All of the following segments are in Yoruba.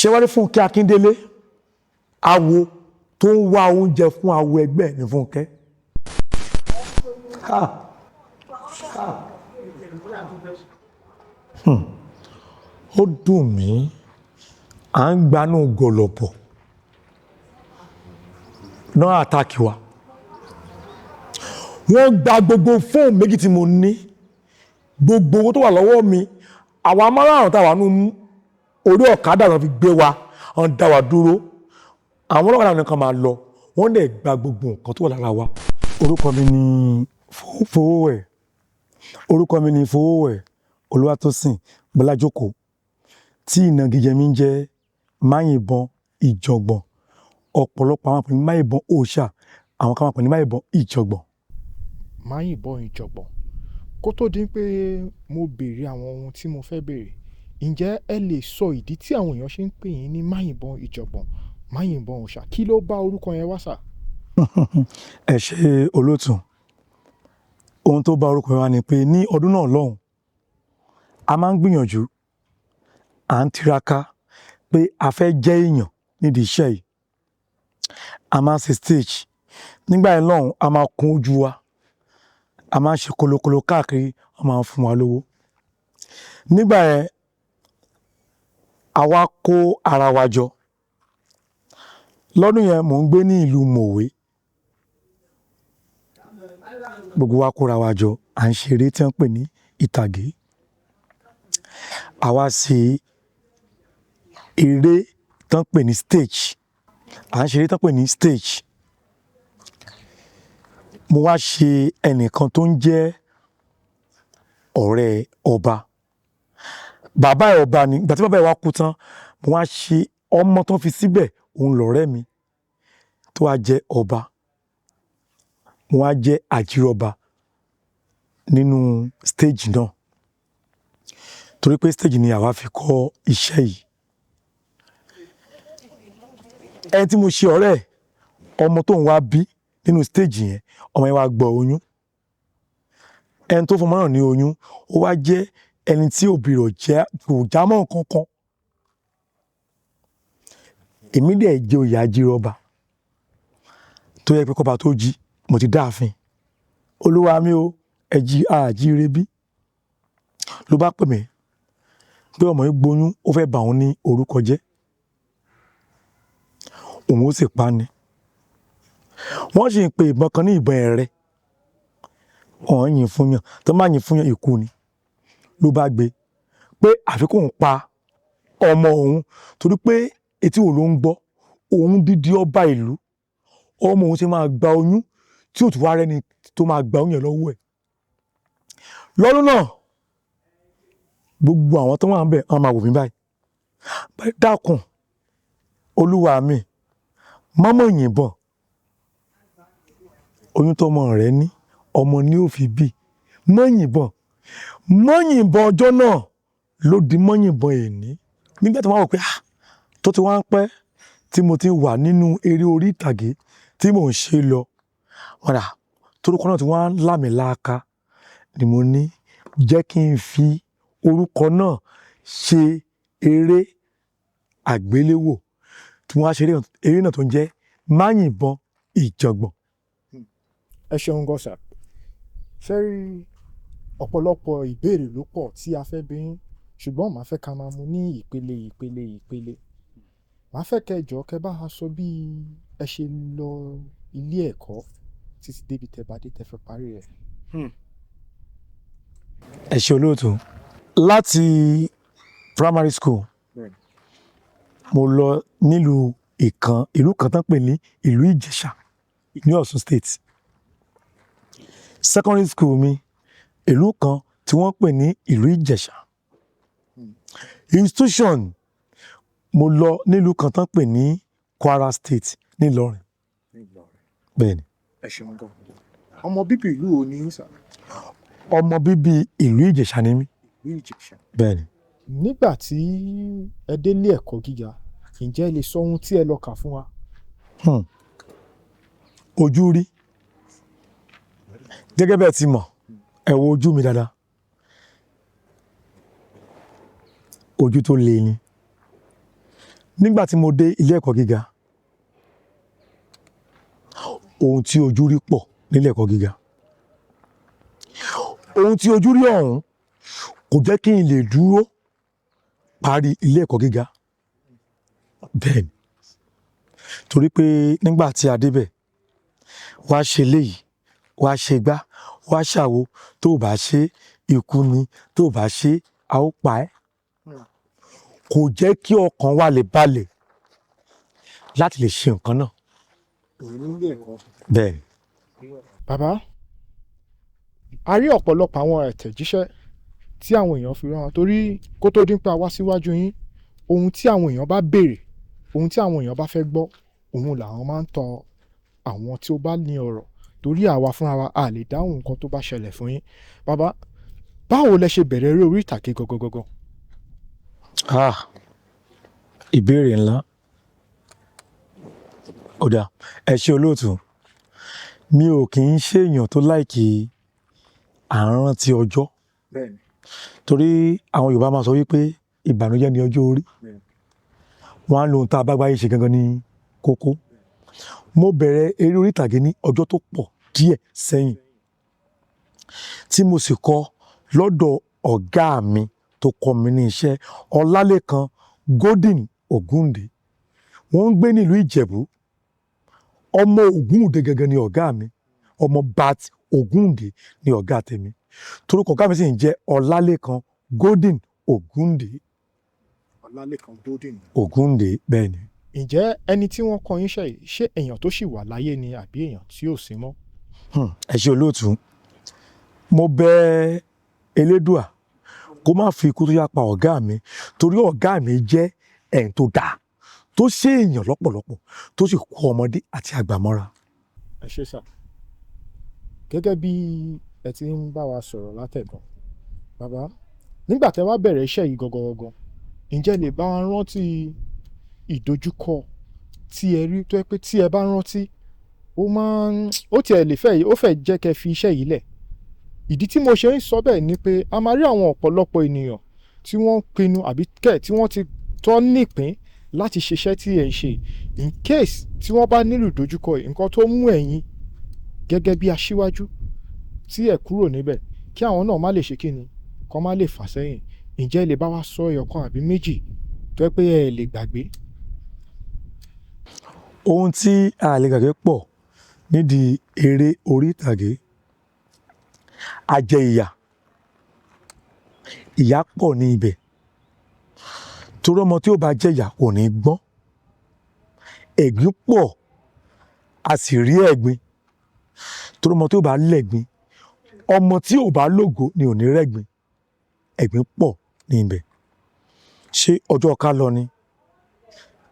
ṣé wá rí Fúnkẹ́ Akíndélé awo tó ń wá oúnjẹ fún awo ẹgbẹ́ ní Fúnkẹ́. Ó dùn mí à ń gbanú gọ̀lọ̀bọ̀ náà àtàkì wa wọ́n gba gbogbo fóònù méjì tí mo ní gbogbo owó tó wà lọ́wọ́ mi àwọn amárààrún táwa nú orí ọ̀kadà náà fi gbé wa wọ́n dá wa dúró àwọn ọlọ́kadà nìkan máa lọ wọ́n dẹ̀ gba gbogbo nǹkan tó wà lára wa. orúkọ mi ni Fowówẹ̀ Olúwatósìn Bọ́lájókòó tí ìnagijẹ mi ń jẹ́ Máyìnbọn Ìjọ̀gbọ̀n ọ̀pọ̀lọpọ̀ àwọn àpè ní Máyìnbọn òòṣà àwọn kan máa pè ní Máyìnbọn Ìjọ̀gbọ̀n. Máyìnbọn Ìjọ̀gbọ̀n kó tó di pé mo béèrè àwọn ohun tí mo fẹ́ béèrè ǹjẹ́ ẹ lè sọ ìdí tí àwọn èèyàn ṣe ń pè yín ní Máyìnbọn Ìjọ̀gbọ̀n Máyìnbọn òòṣà kí ló bá orúkọ yẹn wá sà? ẹ ṣe olóòtú ohun tó bá orúkọ yẹn wá ni pé ní ọdún náà lọ́hùn a máa ń gbìyànjú à ń tiraka pé a fẹ́ jẹ́ èèyàn nídìí iṣẹ́ yìí a máa ń ṣe stage nígbà yẹn lọ́hùn a máa kún ojú wa a máa ń ṣe kolokolo káàkiri wọ́n máa ń fún wa lówó nígbà yẹn a wá kó ara wa jọ lọ́dún yẹn mò ń gbé ní ìlú Mòwe gbogbo wa kóra wa jọ à ń ṣeré tí wọ́n pè ní ìtàgé àwa ṣe eré tí wọ́n pè ní stage à ń ṣeré tí wọ́n pè ní stage mo wá ṣe ẹnìkan tó ń jẹ́ ọ̀rẹ́ ọba bàbá ẹ̀ ọba ni ìgbà tí bàbá ẹ̀ wá kú tán mo wá ṣe ọmọ tó ń fi síbẹ̀ òun lọ̀rẹ́ mi tó wá jẹ́ ọba mo wá jẹ́ àjírọ̀ba nínú stage náà torí pé stage ni àwa fi kọ́ iṣẹ́ yìí ẹni tí mo ṣe ọ̀rẹ́ ọmọ tó ń wá bí nínú stage yẹn ọmọ yẹn wá gbọ́ oyún ẹni tó fọmọ náà ní oyún ó wá jẹ́ ẹni tí òbí rẹ̀ kò jámọ́ nǹkan kan èmi dẹ̀ jẹ́ oyè àjírọ̀ba tó yẹ pé kọ́ba tó jí mo ti dáàfin olúwa mi o ẹ̀jí àjíire bí ló bá pè mí pé ọmọ yìí gboyún ó fẹ́ bà òun ní orúkọ jẹ́ òun ó sì pa ni wọ́n sì ń pe ìbọn kan ní ìbọn ẹ̀rẹ́ ọ̀hún yìn fún yàn tó má yìn fún yàn ikú ni ló bá gbé pé àfikún pa ọmọ òun torí pé etí wo ló ń gbọ́ òun dídí ọba ìlú ọmọ òun ṣe máa gba oyún tí ò tún wá rẹ́ni tó máa gba oyún yẹn lọ́wọ́ ẹ̀ lọ́dún náà gbogbo àwọn tó wà ń bẹ̀ wọ́n máa wò mí báyìí dákun olúwa mi mọ́mọ́ yìnbọn oyún tọmọ rẹ ní ọmọ ní ó fi bí mọ́yìnbọn ọjọ́ náà ló di mọ́yìnbọn èní nígbà tí wọ́n wọ̀ pé tó ti wá ń pẹ́ tí mo ti wà nínú eré orí ìtàgé tí mò ń ṣe lọ wọ́n dà torúkọ náà tí wọ́n á lámìláaka ni mo ní jẹ́ kí n fi orúkọ náà ṣe eré àgbéléwò tí wọ́n á ṣe eré náà tó ń jẹ́ Máyìnbọn Ìjọ̀gbọ̀n. ẹ ṣeun gọ́sà ṣe rí ọ̀pọ̀lọpọ̀ ìbéèrè ló pọ̀ tí a fẹ́ bí yín ṣùgbọ́n màá fẹ́ ká máa mú ní ìpele màá fẹ́ kẹjọ kẹ bá a sọ bí ẹ ṣe lọ ilé ẹ̀kọ́ títí débi tẹ̀bádé tẹ fẹ́ parí rẹ̀. ẹ ṣe olóòtú láti primary school mo lọ nílùú ìlú kan tán pè ní ìlú Ìjẹ̀ṣà ní Ọ̀ṣun state secondary school mi ìlú kan tí wọ́n pè ní ìlú Ìjẹ̀ṣà institution mo lọ nílùú kan tán pè ní Kwara state nílọrin bẹ́ẹ̀ ni. ẹ ṣeun gan ọmọ bíbí ìlú wo ni sà? ọmọ bíbí ìlú Ìjẹ̀ṣà ni mí. ìlú Ìjẹ̀ṣà. bẹ́ẹ̀ ni. nígbà tí ẹ délé ẹ̀kọ́ gíga ǹjẹ́ ẹ lè sọ ohun tí ẹ lọ kà fún wa? ojú rí gẹ́gẹ́ bẹ́ẹ̀ ti mọ̀ ẹ wo ojú mi dáadáa ojú tó le ni nígbà tí mo dé ilé ẹ̀kọ́ gíga ohun tí ojú rí pọ̀ nílé ẹ̀kọ́ gíga ohun tí ojú rí ọ̀hún kò jẹ́ kí n lè dúró parí ilé ẹ̀kọ́ gíga bẹ́ẹ̀ ni torí pé nígbà tí a débẹ̀ wá ṣe léyìí wá ṣe gbá wá ṣàwo tó bá ṣe ikú ni tó bá ṣe a ó pa ẹ́ kò jẹ́ kí ọkàn wa lè balẹ̀ láti lè ṣe nǹkan náà bẹ́ẹ̀. bàbá a rí ọ̀pọ̀lọpọ̀ àwọn àtẹ̀jíṣẹ́ tí àwọn èèyàn fi rán wa torí kó tó dín pé a wá síwájú yín ohun tí àwọn èèyàn bá béèrè ohun tí àwọn èèyàn bá fẹ́ gbọ́ òun làwọn máa ń tọ àwọn tí ó bá ní ọ̀rọ̀ torí àwa fúnra wa a lè dáhùn nǹkan tó bá ṣẹlẹ̀ fún yín bàbá báwo lẹ ṣe bẹ̀rẹ̀ eré orí ìtàgé gangan. Ìbéèrè ńlá ọ̀dà ẹ ṣé olóòtú mi ò kì í ṣe èèyàn tó láìkì àrántí ọjọ́ torí àwọn Yorùbá máa sọ wípé ìbànújẹ́ ni ọjọ́ orí wọn á lo ohun tá a bá gbáyé ṣe gangan ní kókó mo bẹ̀rẹ̀ eré orí ìtàgé ní ọjọ́ tó pọ̀ díẹ̀ sẹ́yìn tí mo sì kọ́ lọ́dọ̀ ọ̀gá mi tó kọ́ mi ní iṣẹ́ Ọlálékan Golden Ògúndé wọ́n ń gbé nílùú Ìjẹ̀bú ọmọ Ògúndé gangan ni ọ̀gá mi ọmọ Bat Ògúndé ni ọ̀gá tèmi torúkọ ọ̀gá mi sì ń jẹ́ Ọlálékan Golden Ògúndé. Ọlálékan Golden Ògúndé bẹ́ẹ̀ ni. ǹjẹ́ ẹni tí wọ́n kọ́ yín ṣe èèyàn tó ṣì wà láyé ni àbí èèyàn tí ò sí mọ́. ẹ ṣé olóòtú mo bẹ̀ Elédùà kó má fi ikú tó yá pa ọ̀gá mi torí ọ̀gá mi jẹ́ ẹ̀ń tó dáa tó ṣe èèyàn lọ́pọ̀lọpọ̀ tó sì kó ọmọdé àti àgbà mọ́ra. ẹ ṣé sà gẹ́gẹ́ bí ẹ ti ń bá wa sọ̀rọ̀ látẹ̀gàn bàbá nígbà tẹ́ wá bẹ̀rẹ̀ iṣẹ́ yìí gangan ǹjẹ́ lè bá wa rántí ìdojúkọ tí ẹ rí tó yẹ pé tí ẹ bá rántí ó tiẹ̀ lè fẹ́ jẹ́ kẹ́ fi iṣẹ́ yìí lẹ̀ ìdí tí mo ṣe ń sọ bẹ́ẹ̀ ni pé a máa rí àwọn ọ̀pọ̀lọpọ̀ ènìyàn tí wọ́n pinnu àbí tí wọ́n ti tọ́ nípìn láti ṣiṣẹ́ tí ẹ̀ ń ṣe in case tí wọ́n bá nílò ìdojúkọ nǹkan tó mú ẹ̀yin gẹ́gẹ́ bí aṣíwájú tí ẹ̀ kúrò níbẹ̀ kí àwọn náà má lè ṣe kíni kó má lè fà sẹ́yìn ǹjẹ́ lè bá wa sọ ẹyọkan àbí méjì tó yẹ pé ẹ lè gbàgbé. ohun tí a lè gbàgbé pọ̀ nídìí eré orí ìtàgé a jẹ ìyà pọ̀ ní ibẹ̀ torí ọmọ tí ó bá jẹ ìyà kò ní gbọ́n ẹ̀gbin pọ̀ a sì rí ẹ̀gbin torí ọmọ tí ó bá lẹ̀gbin ọmọ tí ò bá lógo ni ò ní rẹ̀gbin ẹ̀gbin pọ̀ ní ibẹ̀ ṣé ọjọ́ ká lọ ni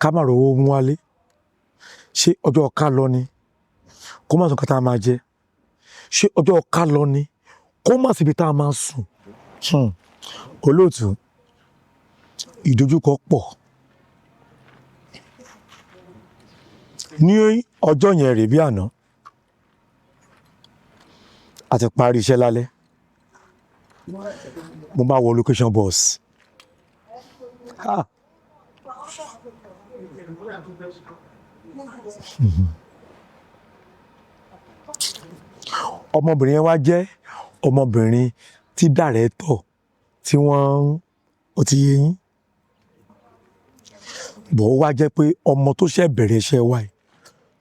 ká má rówó mú wálé ṣé ọjọ́ ká lọ ni kó má sùn ká tá a máa jẹ ṣé ọjọ́ ká lọ ni kó má síbi tá a máa sùn olóòtú ìdojúkọ pọ̀ ní ọjọ́ yẹn rèé bí àná a ti parí iṣẹ́ lálẹ́ mo máa wọ location bus ọmọbìnrin yẹn wá jẹ́ ọmọbìnrin tí dàrẹ́tọ̀ tí wọ́n ó ti yé yín bọ̀ ó wá jẹ́ pé ọmọ tó ṣẹ̀ bẹ̀rẹ̀ iṣẹ́ wa yìí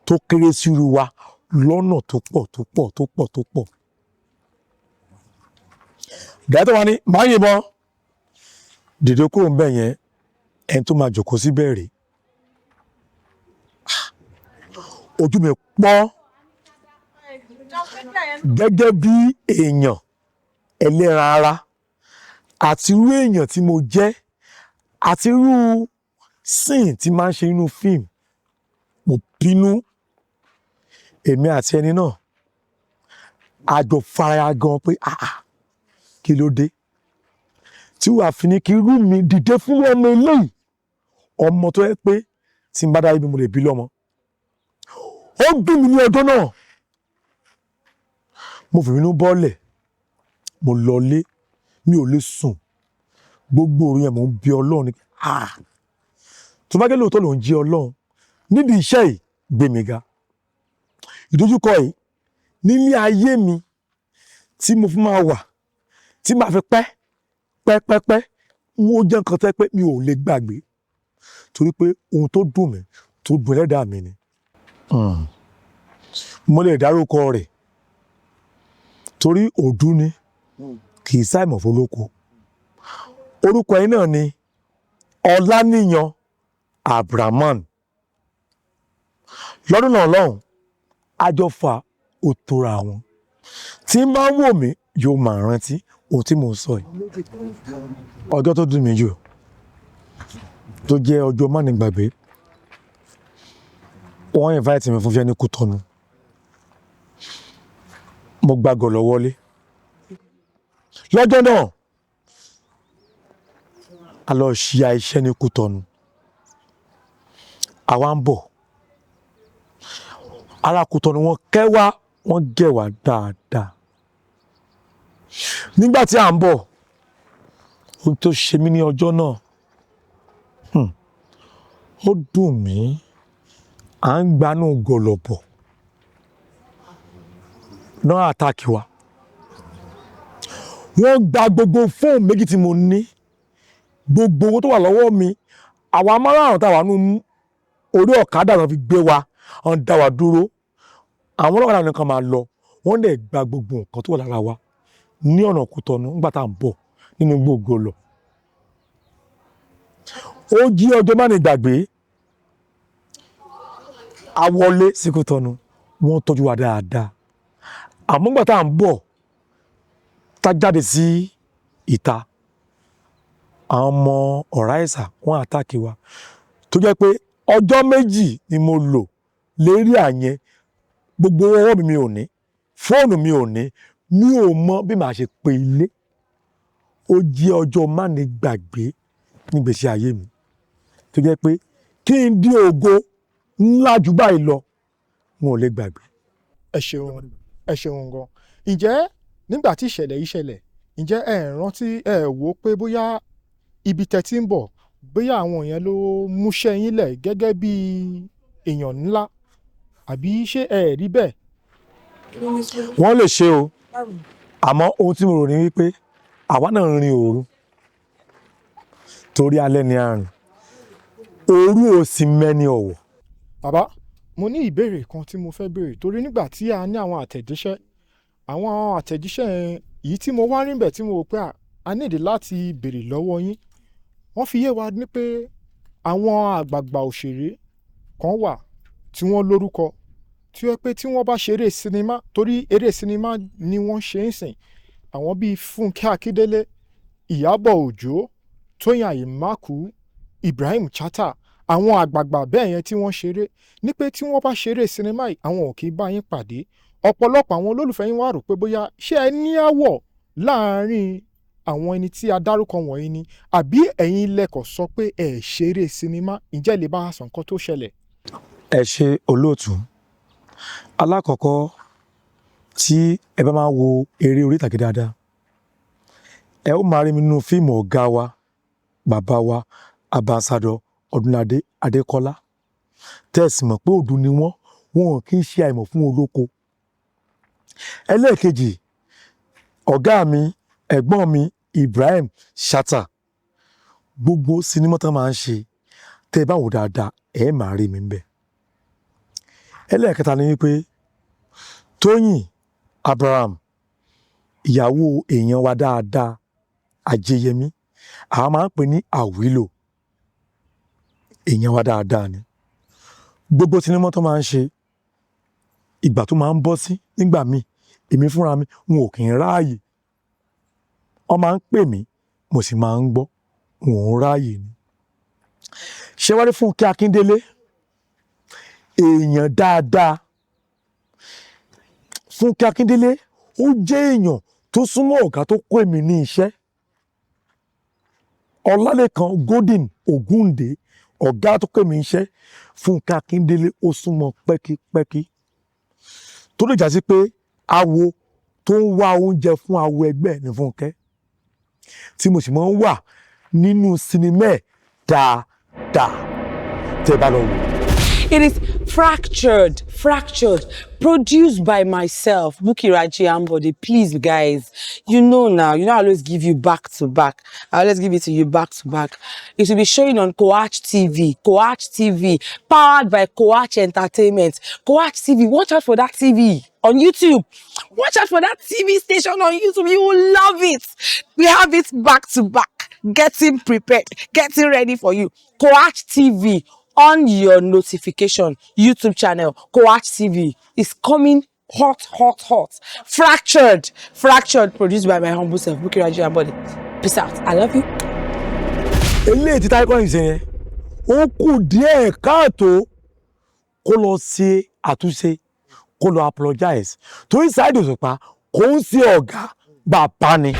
tó kéré sírú wa lọ́nà tó pọ̀ dàrẹ́tọ̀ wa ní máa yìnbọn dìde kúrò ń bẹ̀ yẹn ẹni tó máa jòkó síbẹ̀ rèé ojú mi pọ́n gẹ́gẹ́ bí èèyàn ẹlẹ́ran ara àti irú èèyàn tí mo jẹ́ àti irú scene tí máa ń ṣe nínú fíìmù mo bínú èmi àti ẹni náà a jọ fara gan pé kí ló dé tí wàá fi ní kí irú mi dìde fún ọmọ eléyìí ọmọ tó yẹ pé tí n bá dá ibi mo lè bí lọ́mọ ó dùn mí ní ọjọ́ náà mo fi inú bọ́ọ̀lẹ̀ mo lọlé mi ò lè sùn gbogbo òru yẹn mo ń bi Ọlọ́run ní tó bá gẹ́ lóòótọ́ ló ń jẹ́ ọlọ́run nídìí iṣẹ́ yìí gbé mi ga. Ìdojúkọ yìí nílé ayé mi tí mo fi máa wà tí màá fi pẹ́ wọ́n jẹ́ nǹkan tẹ́ pé mi ò lè gbàgbé torí pé ohun tó dùn mí tó dùn ẹlẹ́dàá mi ni. Mo lè dárúkọ rẹ̀ torí òdú ni kì í ṣàìmọ̀ fólóko. Orúkọ yìí náà ni Ọláníyan Abdulrahman. Lọ́dún náà lọ́hùn àjọfà ó tóra wọn tí ń bá ń wò mí yóò máa rántí ohun tí mo sọ yìí. Ọjọ́ tó dùn mí jù tó jẹ́ ọjọ́ mánigbàgbé, wọ́n invite mi fún fẹ́ ní Kútọ́nù. Mo gbàgọ̀ lọ wọlé. Lọ́jọ́ náà a lọ ṣe iṣẹ́ ní Kútọ́nù. Àwa ń bọ̀. Ará Kútọ́nù wọn kẹ́wà wọ́n gẹ̀wà dáadáa. Nígbà tí à ń bọ̀, ohun tó ṣe mí ní ọjọ́ náà, ó dùn mí. À ń gbanú gọ̀lọ̀bọ̀ náà àtàkì wa. Wọ́n gba gbogbo fóònù méjì tí mo ní, gbogbo owó tó wà lọ́wọ́ mi. Àwa márùn-ún táwa nú orí ọ̀kadà náà fi gbé wa, wọ́n dá wa dúró. Àwọn ọlọ́kadà nìkan máa lọ, wọ́n dẹ̀ gba gbogbo nǹkan tó wà lára wa ní ọ̀nà Kútọ́nù nígbà tá à ń bọ̀ nínú gbogbo lọ. Ó jí ọjọ́ mánigbàgbé. A wọlé sí Kútọ́nù, wọ́n tọ́jú wa dáadáa. Àmọ́ nígbà tá à ń bọ̀, tá jáde sí ìta, àwọn ọmọ Ọ̀ráìsà wọ́n àtàkì wa tó jẹ́ pé ọjọ́ méjì ni mo lò lérí àyẹn. Gbogbo ọwọ́ mi ò ní, fóònù mi ò ní, mi ò mọ bí màá ṣe pe ilé. Ó jẹ́ ọjọ́ mánigbàgbé nígbèsí ayé mi tó jẹ́ pé kí n dí ògo ńlá jù báyìí lọ wọn ò lè gbàgbé. Ẹ ṣeun gan. Ǹjẹ́ nígbà tí ìṣẹ̀lẹ̀ yìí ṣẹlẹ̀, ǹjẹ́ ẹ rántí wò pé bóyá ibi tẹ́ tí ń bọ̀ bóyá àwọn èèyàn ló múṣẹ́ yín lẹ̀ gẹ́gẹ́ bí èèyàn ńlá àbí ṣé ẹ rí bẹ́ẹ̀? Wọ́n lè ṣe o, àmọ́ ohun tí mo rò ní wípé àwa náà ń rin òru torí alẹ́ ni a rìn. Òru ò sì mẹ́ni ọ̀wọ̀. Bàbá, mo ní ìbéèrè kan tí mo fẹ́ béèrè torí nígbà tí a ní àwọn àtẹ̀jíṣẹ́ yìí tí mo wá rí bẹ̀ tí mo rò pé a nídìí láti béèrè lọ́wọ́ yín. Wọ́n fi yé wa ní pé àwọn àgbààgbà òṣèré kan wà tí wọ́n lórúkọ tí ó yẹ pé tí wọ́n bá ṣeré sinimá, torí eré sinimá ni wọ́n ṣe ń sìn, àwọn bíi Fúnkẹ́ Akíndélé, Ìyábọ̀ Òjó, Tóyìn Àyìnmákù, Ibrahim Chatta, àwọn àgbààgbà bẹ́ẹ̀ yẹn tí wọ́n ṣeré ní pé tí wọ́n bá ṣeré sinimá yìí àwọn ò kì í bá yín pàdé. Ọ̀pọ̀lọpọ̀ àwọn olólùfẹ́ yín wá rò pé bóyá ṣé ẹ ní àwọ̀ láàárín àwọn ẹni tí a dárúkọ wọ̀nyí ni àbí ẹ̀yin lẹ́kọ̀ọ́ sọ pé ẹ ṣeré sinimá. Ǹjẹ́ lè bá a sọ nǹkan tó ṣẹlẹ̀? Ẹ ṣe olóòtú. Alákọ̀ọ́kọ́ tí ẹ bá máa wo eré orí ìtàgé dáadáa, ẹ ó máa rí mi nínú fíìmù ọ̀gá wa, bàbá wa, Ambassador Ọdúnládé Adékọ́lá. Tẹ́ẹ̀sì mọ̀ pé òdù ni wọn kì í ṣe àìmọ̀ fún olóko. Ẹlẹ́ẹ̀kejì, ọ̀gá mi, ẹ̀gbọ́n mi Ibrahim Chatta, gbogbo sinimá tán máa ń ṣe tẹ́ ẹ bá wò dáadáa ẹ máa rí mi ńbẹ̀. Ẹlẹ́ẹ̀kẹta ni wípé Tóyìn Abraham, ìyàwó èèyàn wa dáadáa Ajéyẹmí, àwọn máa ń pè ní Àwílò, èèyàn wa dáadáa ni. Gbogbo sinimá tó máa ń ṣe ìgbà tó máa ń bọ́ sí nígbà míì èmi fúnra mi wọn ò kì í ráàyè. Wọ́n máa ń pè mí mo sì máa ń gbọ́, wọn ò ráàyè ni. Ṣé wá rí Fúnkẹ́ Akíndélé, èèyàn dáadáa. Fúnkẹ́ Akíndélé ó jẹ́ èèyàn tó súnmọ́ ọ̀gá tó kó èmi ní iṣẹ́. Ọlálékan Golden Ògúndé, ọ̀gá tó kó èmi ní iṣẹ́, Fúnkẹ́ Akíndélé ó súnmọ́ pẹ́kípẹ́kí. Tó lè já sí pé awo tó ń wá oúnjẹ fún awo ẹgbẹ́ ní Fúnkẹ́, tí mo sì máa ń wà nínú sinimá dáadáa. tẹ́ bá lọ wò. It is fractured, produced by myself, Bukky Raji Ambode. Please, guys, you know now, I always give you back to back. I always give it to you back to back. It will be showing on Coach TV, powered by Coach Entertainment. Coach TV, watch out for that TV on YouTube. Watch out for that TV station on YouTube. You will love it. We have it back to back. Getting prepared, getting ready for you. Coach TV. On your notification YouTube channel, Coach TV is coming hot. Fractured, produced by my humble self, Bukky Raji Ambode. Peace out. I love you. Eléyìí tí Táyé Kọ́yìn ṣe yẹn, ó kù díẹ̀ káàtó kó lọ ṣe àtúnṣe, kó lọ apologize. Torí Saheed Òṣùpá kò ń ṣe ọ̀gá, bàbá ni.